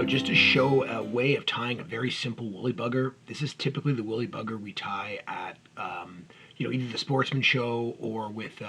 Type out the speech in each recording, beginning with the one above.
just to show a way of tying a very simple woolly bugger. This is typically the woolly bugger we tie at, either the sportsman show or with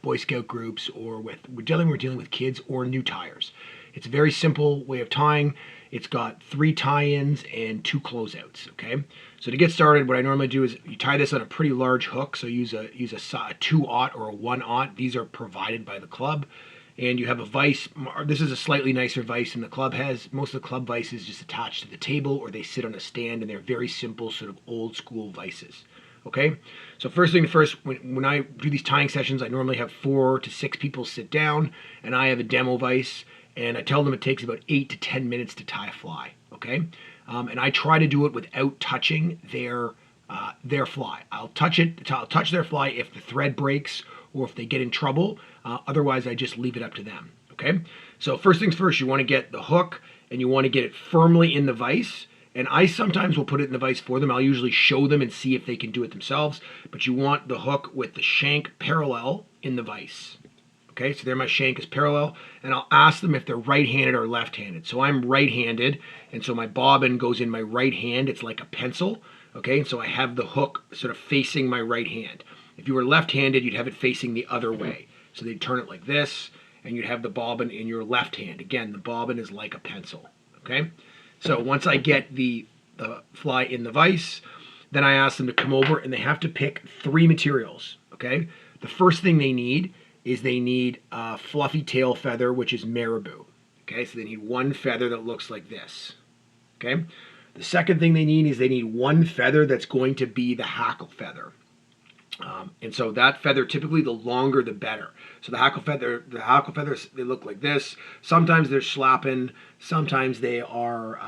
Boy Scout groups, or we're dealing with kids or new tires. It's a very simple way of tying. It's got 3 tie-ins and 2 closeouts. Okay, so to get started, what I normally do is you tie this on a pretty large hook. So use a 2/0 or a 1/0. These are provided by the club. And you have a vise. This is a slightly nicer vise than the club has. Most of the club vices just attach to the table, or they sit on a stand, and they're very simple, sort of old school vices. Okay, so first thing first, when I do these tying sessions, I normally have 4 to 6 people sit down, and I have a demo vise, and I tell them it takes about 8 to 10 minutes to tie a fly. Okay, and I try to do it without touching their fly. I'll touch their fly if the thread breaks or if they get in trouble. Otherwise, I just leave it up to them. Okay, so first things first, you want to get the hook and you want to get it firmly in the vise. And I sometimes will put it in the vise for them. I'll usually show them and see if they can do it themselves. But you want the hook with the shank parallel in the vise. Okay, so there my shank is parallel. And I'll ask them if they're right-handed or left-handed. So I'm right-handed, and so my bobbin goes in my right hand. It's like a pencil. Okay, and so I have the hook sort of facing my right hand. If you were left-handed, you'd have it facing the other way. So they'd turn it like this, and you'd have the bobbin in your left hand. Again, the bobbin is like a pencil. Okay? So once I get the fly in the vise, then I ask them to come over, and they have to pick 3 materials. Okay? The first thing they need is a fluffy tail feather, which is marabou. Okay? So they need 1 feather that looks like this. Okay? The second thing they need 1 feather that's going to be the hackle feather. And so that feather, typically the longer the better. So the hackle feathers, they look like this. Sometimes they're slapping. Sometimes they are,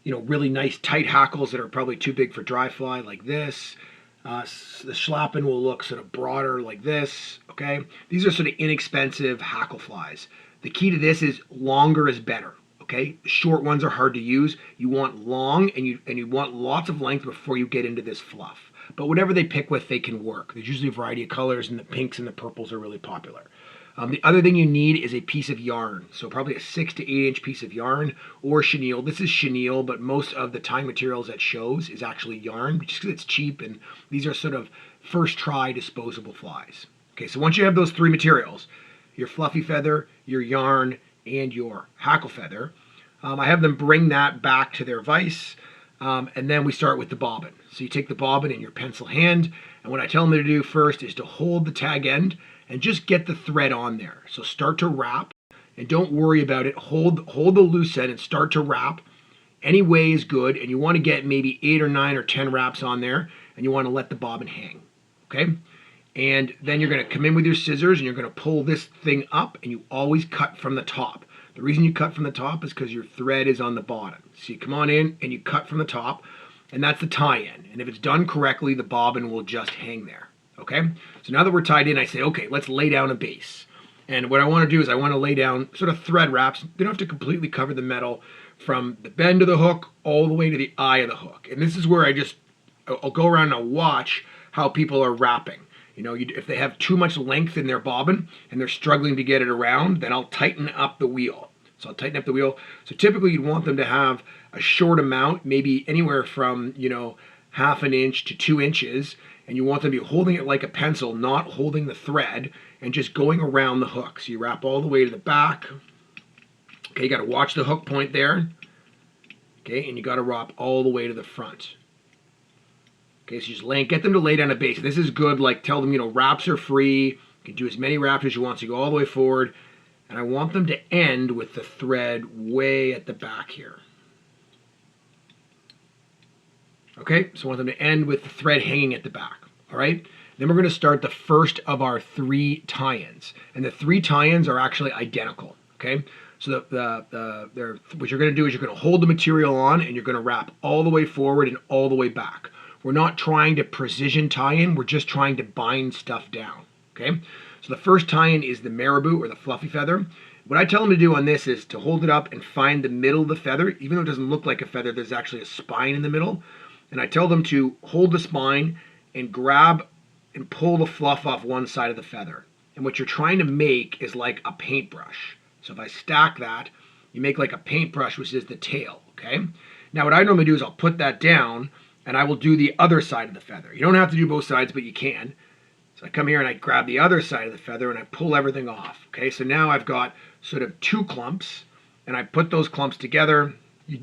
really nice tight hackles that are probably too big for dry fly, like this. The schlappen will look sort of broader like this. Okay, these are sort of inexpensive hackle flies. The key to this is longer is better. Okay, the short ones are hard to use. You want long, and you want lots of length before you get into this fluff. But whatever they pick with, they can work. There's usually a variety of colors, and the pinks and the purples are really popular. The other thing you need is a piece of yarn. So probably a 6 to 8 inch piece of yarn or chenille. This is chenille, but most of the tying materials at shows is actually yarn, just because it's cheap, and these are sort of first try disposable flies. Okay, so once you have those 3 materials, your fluffy feather, your yarn, and your hackle feather, I have them bring that back to their vise, and then we start with the bobbin. So you take the bobbin in your pencil hand, and what I tell them to do first is to hold the tag end and just get the thread on there. So start to wrap, and don't worry about it. Hold the loose end and start to wrap. Any way is good, and you want to get maybe 8 or 9 or 10 wraps on there, and you want to let the bobbin hang. Okay? And then you're going to come in with your scissors, and you're going to pull this thing up, and you always cut from the top. The reason you cut from the top is because your thread is on the bottom. So you come on in and you cut from the top, and that's the tie-in. And if it's done correctly, the bobbin will just hang there. Okay? So now that we're tied in, I say, okay, let's lay down a base. And what I want to do is I want to lay down sort of thread wraps. They don't have to completely cover the metal from the bend of the hook all the way to the eye of the hook. And this is where I'll go around and I'll watch how people are wrapping. If they have too much length in their bobbin and they're struggling to get it around, then I'll tighten up the wheel. So I'll tighten up the wheel. So typically you'd want them to have a short amount, maybe anywhere from, 1/2 inch to 2 inches. And you want them to be holding it like a pencil, not holding the thread, and just going around the hook. So you wrap all the way to the back. Okay, you got to watch the hook point there. Okay, and you got to wrap all the way to the front. Okay, so just get them to lay down a base. This is good, like tell them, wraps are free. You can do as many wraps as you want, so you go all the way forward. And I want them to end with the thread way at the back here. Okay, so I want them to end with the thread hanging at the back. All right, then we're going to start the first of our 3 tie-ins. And the 3 tie-ins are actually identical. Okay, so what you're going to do is you're going to hold the material on, and you're going to wrap all the way forward and all the way back. We're not trying to precision tie-in, we're just trying to bind stuff down. Okay, so the first tie-in is the marabou, or the fluffy feather. What I tell them to do on this is to hold it up and find the middle of the feather. Even though it doesn't look like a feather, there's actually a spine in the middle. And I tell them to hold the spine and grab and pull the fluff off one side of the feather. And what you're trying to make is like a paintbrush. So if I stack that, You make like a paintbrush, which is the tail, okay? Now what I normally do is I'll put that down and I will do the other side of the feather. You don't have to do both sides, but you can. So I come here and I grab the other side of the feather and I pull everything off, okay? So now I've got sort of 2 clumps and I put those clumps together.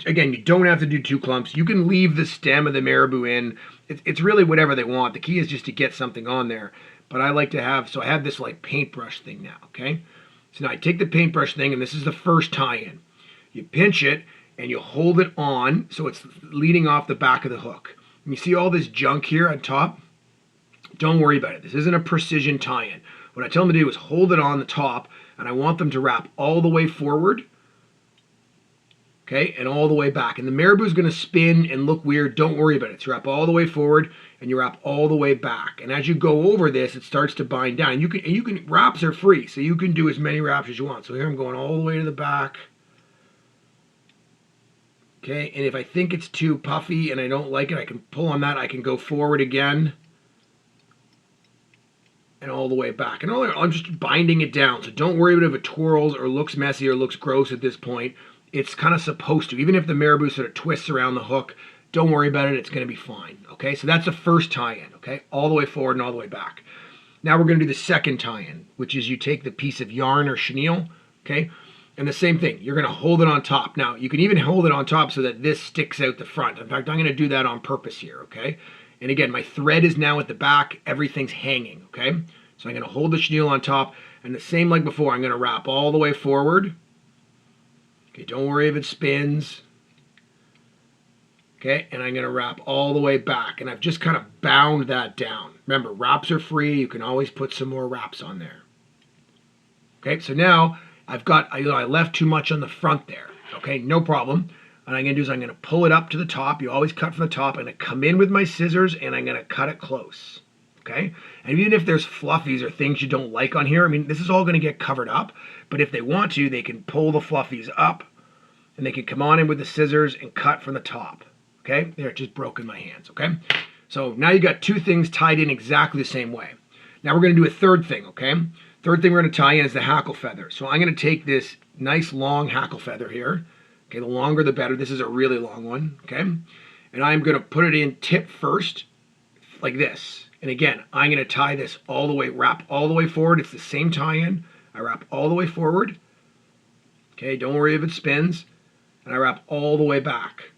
Again, you don't have to do 2 clumps. You can leave the stem of the marabou in. It's really whatever they want. The key is just to get something on there. But I like to have, so I have this like paintbrush thing now, okay? So now I take the paintbrush thing, and this is the first tie-in. You pinch it, and you hold it on so it's leading off the back of the hook. And you see all this junk here on top? Don't worry about it. This isn't a precision tie-in. What I tell them to do is hold it on the top, and I want them to wrap all the way forward, okay, and all the way back. And the marabou is going to spin and look weird. Don't worry about it. So wrap all the way forward, and you wrap all the way back. And as you go over this, it starts to bind down. And you can wraps are free, so you can do as many wraps as you want. So here I'm going all the way to the back. Okay, and if I think it's too puffy and I don't like it, I can pull on that. I can go forward again and all the way back. And I'm just binding it down. So don't worry about if it twirls or looks messy or looks gross at this point. It's kind of supposed to. Even if the marabou sort of twists around the hook, don't worry about it. It's going to be fine. Okay, so that's the first tie-in. Okay, all the way forward and all the way back. Now we're going to do the second tie-in, which is you take the piece of yarn or chenille, okay, and the same thing. You're going to hold it on top. Now, you can even hold it on top so that this sticks out the front. In fact, I'm going to do that on purpose here, okay? And again, my thread is now at the back. Everything's hanging, okay? So I'm going to hold the chenille on top, and the same like before, I'm going to wrap all the way forward. Okay, don't worry if it spins. Okay, and I'm going to wrap all the way back, and I've just kind of bound that down. Remember, wraps are free. You can always put some more wraps on there. Okay, so now I've got, I left too much on the front there. Okay, no problem. What I'm going to do is I'm going to pull it up to the top. You always cut from the top. I'm going to come in with my scissors, and I'm going to cut it close. Okay, and even if there's fluffies or things you don't like on here, I mean, this is all going to get covered up. But if they want to, they can pull the fluffies up, and they can come on in with the scissors and cut from the top. Okay, there, it just broke in my hands, okay? So now you got 2 things tied in exactly the same way. Now we're going to do a third thing, okay? Third thing we're going to tie in is the hackle feather. So I'm going to take this nice long hackle feather here. Okay, the longer the better. This is a really long one, okay? And I'm going to put it in tip first, like this. And again, I'm going to tie this all the way, wrap all the way forward. It's the same tie-in. I wrap all the way forward. Okay, don't worry if it spins. And I wrap all the way back.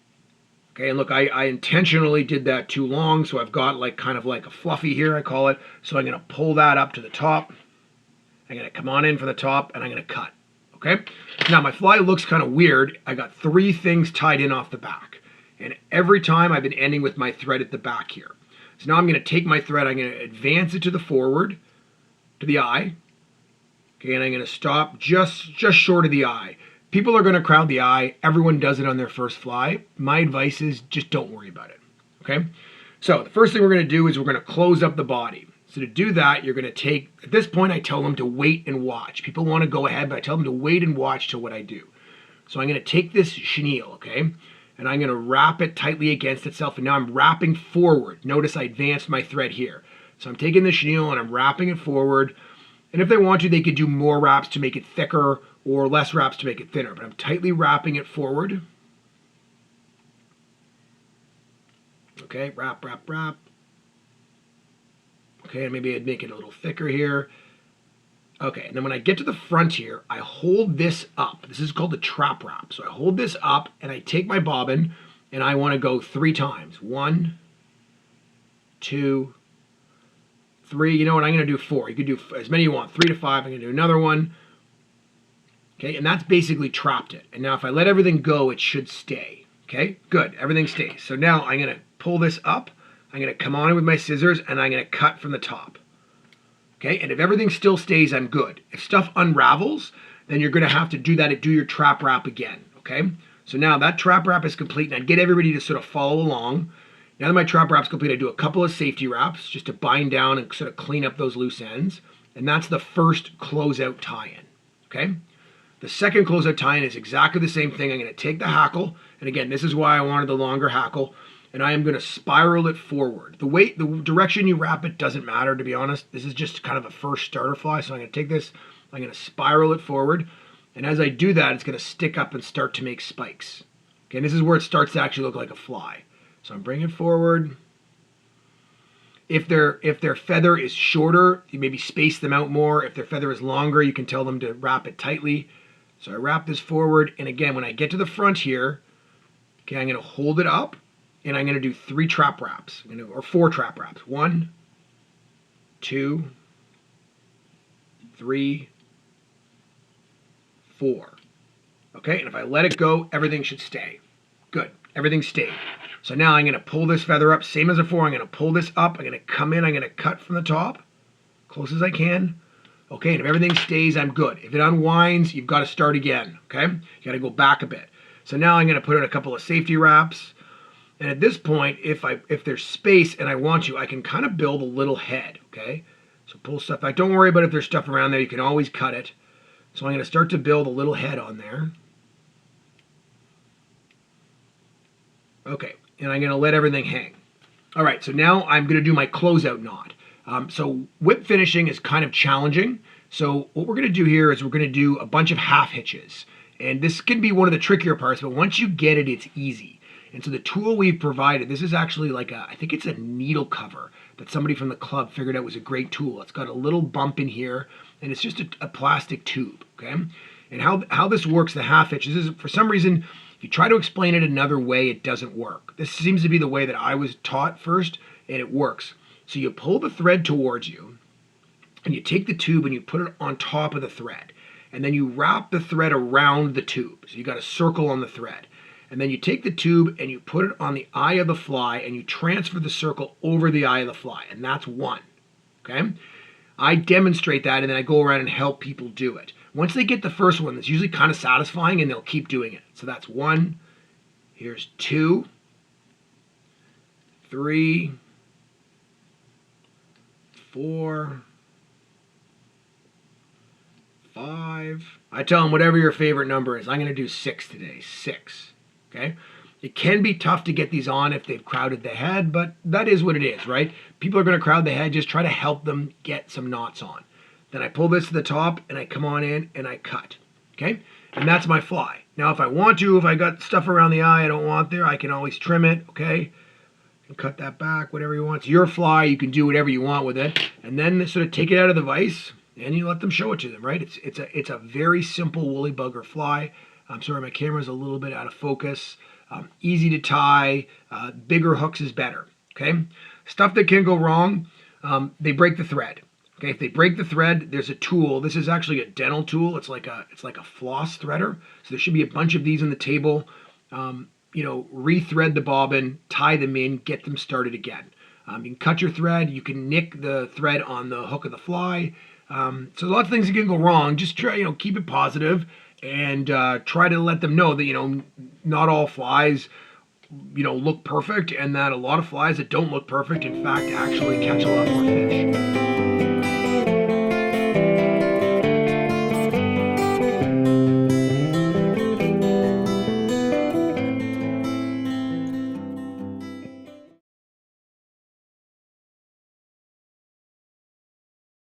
Okay, and look, I intentionally did that too long, so I've got like kind of like a fluffy here, I call it. So I'm going to pull that up to the top. I'm going to come on in from the top, and I'm going to cut. Okay? Now, my fly looks kind of weird. I got 3 things tied in off the back. And every time I've been ending with my thread at the back here. So now I'm going to take my thread, I'm going to advance it to the forward, to the eye. Okay, and I'm going to stop just short of the eye. People are going to crowd the eye. Everyone does it on their first fly. My advice is just don't worry about it. Okay? So the first thing we're going to do is we're going to close up the body. So to do that, you're going to take, at this point I tell them to wait and watch. People want to go ahead, but I tell them to wait and watch till what I do. So I'm going to take this chenille, okay? And I'm going to wrap it tightly against itself. And now I'm wrapping forward. Notice I advanced my thread here. So I'm taking the chenille and I'm wrapping it forward. And if they want to, they could do more wraps to make it thicker or less wraps to make it thinner. But I'm tightly wrapping it forward. Okay, wrap, wrap, wrap. Okay, and maybe I'd make it a little thicker here. Okay, and then when I get to the front here, I hold this up. This is called the trap wrap. So I hold this up and I take my bobbin and I want to go 3 times. 1, 2, 3. You know what? I'm going to do 4. You can do as many you want. 3 to 5. I'm going to do another one. Okay, and that's basically trapped it. And now if I let everything go, it should stay. Okay, good. Everything stays. So now I'm going to pull this up. I'm going to come on in with my scissors and I'm going to cut from the top. Okay, and if everything still stays, I'm good. If stuff unravels, then you're going to have to do that and do your trap wrap again. Okay, so now that trap wrap is complete, and I get everybody to sort of follow along. Now that my trap wrap's complete, I do a couple of safety wraps just to bind down and sort of clean up those loose ends. And that's the first closeout tie-in. Okay, the second closeout tie-in is exactly the same thing. I'm going to take the hackle, and again, this is why I wanted the longer hackle. And I am going to spiral it forward. The direction you wrap it doesn't matter, to be honest. This is just kind of a first starter fly. So I'm going to take this, I'm going to spiral it forward. And as I do that, it's going to stick up and start to make spikes. Okay, and this is where it starts to actually look like a fly. So I'm bringing it forward. If their feather is shorter, you maybe space them out more. If their feather is longer, you can tell them to wrap it tightly. So I wrap this forward, and again, when I get to the front here, okay, I'm going to hold it up, and I'm going to do 3 trap wraps, or 4 trap wraps. 1, 2, 3, 4. Okay, and if I let it go, everything should stay. Good, everything stayed. So now I'm going to pull this feather up, same as before. I'm going to pull this up. I'm going to come in. I'm going to cut from the top, close as I can. Okay, and if everything stays, I'm good. If it unwinds, you've got to start again. Okay, you got to go back a bit. So now I'm going to put in a couple of safety wraps. And at this point, if there's space and I want to, I can kind of build a little head. Okay, so pull stuff back. Don't worry about if there's stuff around there. You can always cut it. So I'm going to start to build a little head on there. Okay, and I'm going to let everything hang. All right, so now I'm going to do my closeout knot. So whip finishing is kind of challenging. So what we're going to do here is we're going to do a bunch of half hitches. And this can be one of the trickier parts, but once you get it, it's easy. And so the tool we've provided, this is actually like I think it's a needle cover that somebody from the club figured out was a great tool. It's got a little bump in here, and it's just a plastic tube, okay? And how this works, the half hitch, is for some reason, if you try to explain it another way, it doesn't work. This seems to be the way that I was taught first, and it works. So you pull the thread towards you, and you take the tube and you put it on top of the thread. And then you wrap the thread around the tube. So you got a circle on the thread. And then you take the tube and you put it on the eye of the fly and you transfer the circle over the eye of the fly. And that's 1. Okay? I demonstrate that and then I go around and help people do it. Once they get the first one, it's usually kind of satisfying and they'll keep doing it. So that's 1. Here's 2, 3, 4, 5. I tell them whatever your favorite number is. I'm going to do 6 today. 6. Okay? It can be tough to get these on if they've crowded the head, but that is what it is, right? People are going to crowd the head. Just try to help them get some knots on. Then I pull this to the top and I come on in and I cut. Okay? And that's my fly. Now, if I want to, if I got stuff around the eye I don't want there, I can always trim it. Okay? And cut that back, whatever you want. It's your fly. You can do whatever you want with it. And then sort of take it out of the vise and you let them show it to them, right? It's a very simple woolly bugger fly. I'm sorry, my camera's a little bit out of focus. Easy to tie. Bigger hooks is better. Okay. Stuff that can go wrong. They break the thread. Okay. If they break the thread, there's a tool. This is actually a dental tool. It's like a floss threader. So there should be a bunch of these on the table. Rethread the bobbin, tie them in, get them started again. You can cut your thread. You can nick the thread on the hook of the fly. So lots of things that can go wrong. Just try, keep it positive and try to let them know that, not all flies, look perfect and that a lot of flies that don't look perfect, in fact, actually catch a lot more fish.